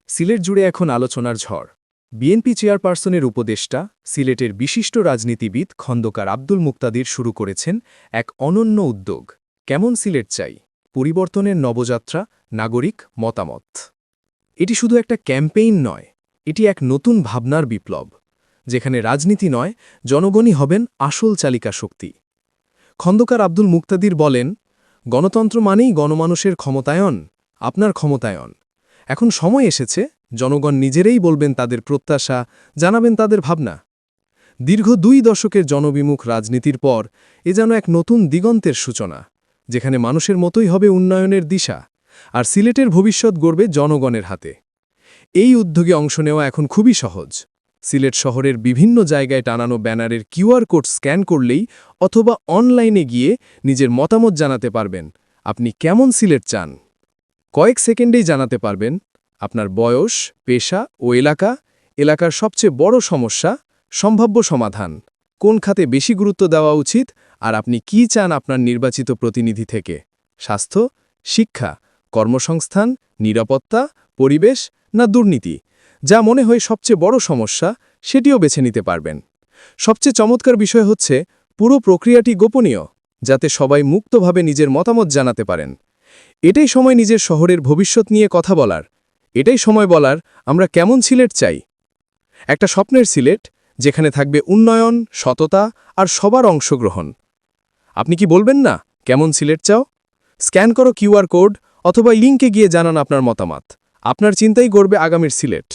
সিলেট জুড়ে এখন আলোচনার ঝড়। বিএনপি চেয়ারপারসনের উপদেষ্টা, সিলেটের বিশিষ্ট রাজনীতিবিদ খন্দকার আব্দুল মুক্তাদির শুরু করেছেন এক অনন্য উদ্যোগ। কেমন সিলেট চাই? পরিবর্তনের নবযাত্রা, নাগরিক মতামত। এটি শুধু একটা ক্যাম্পেইন নয়, এটি এক নতুন ভাবনার বিপ্লব, যেখানে রাজনীতি নয়, জনগণই হবেন আসল চালিকা শক্তি। খন্দকার আব্দুল মুক্তাদির বলেন, গণতন্ত্র মানেই গণমানুষের ক্ষমতায়ন, আপনার ক্ষমতায়ন। এখন সময় এসেছে, জনগণ নিজেরাই বলবেন তাদের প্রত্যাশা, জানাবেন তাদের ভাবনা। দীর্ঘ 2 দশকের জনবিমুখ রাজনীতির পর এ যেন এক নতুন দিগন্তের সূচনা, যেখানে মানুষের মতোই হবে উন্নয়নের দিশা, আর সিলেটের ভবিষ্যৎ গড়বে জনগণের হাতে। এই উদ্যোগে অংশ নেওয়া এখন খুবই সহজ। সিলেট শহরের বিভিন্ন জায়গায় টানানো ব্যানারের কিউআর কোড স্ক্যান করলেই অথবা অনলাইনে গিয়ে নিজের মতামত জানাতে পারবেন। আপনি কেমন সিলেট চান? কয়েক সেকেন্ডেই জানাতে পারবেন আপনার বয়স, পেশা ও এলাকার সবচেয়ে বড় সমস্যা, সম্ভাব্য সমাধান, কোন খাতে বেশি গুরুত্ব দেওয়া উচিত, আর আপনি কি চান আপনার নির্বাচিত প্রতিনিধি থেকে। স্বাস্থ্য, শিক্ষা, কর্মসংস্থান, নিরাপত্তা, পরিবেশ না দুর্নীতি? যা মনে হয় সবচেয়ে বড় সমস্যা, সেটিও বেছে নিতে পারবেন। সবচেয়ে চমৎকার বিষয় হচ্ছে, পুরো প্রক্রিয়াটি গোপনীয়, যাতে সবাই মুক্তভাবে নিজের মতামত জানাতে পারেন। এটাই সময় নিজের শহরের ভবিষ্যৎ নিয়ে কথা বলার, এটাই সময় বলার আমরা কেমন সিলেট চাই। একটা স্বপ্নের সিলেট, যেখানে থাকবে উন্নয়ন, সততা আর সবার অংশগ্রহণ। আপনি কি বলবেন না কেমন সিলেট চাও? স্ক্যান করো কিউআর কোড অথবা লিঙ্কে গিয়ে জানান আপনার মতামত। আপনার চিন্তাই গড়বে আগামীর সিলেট।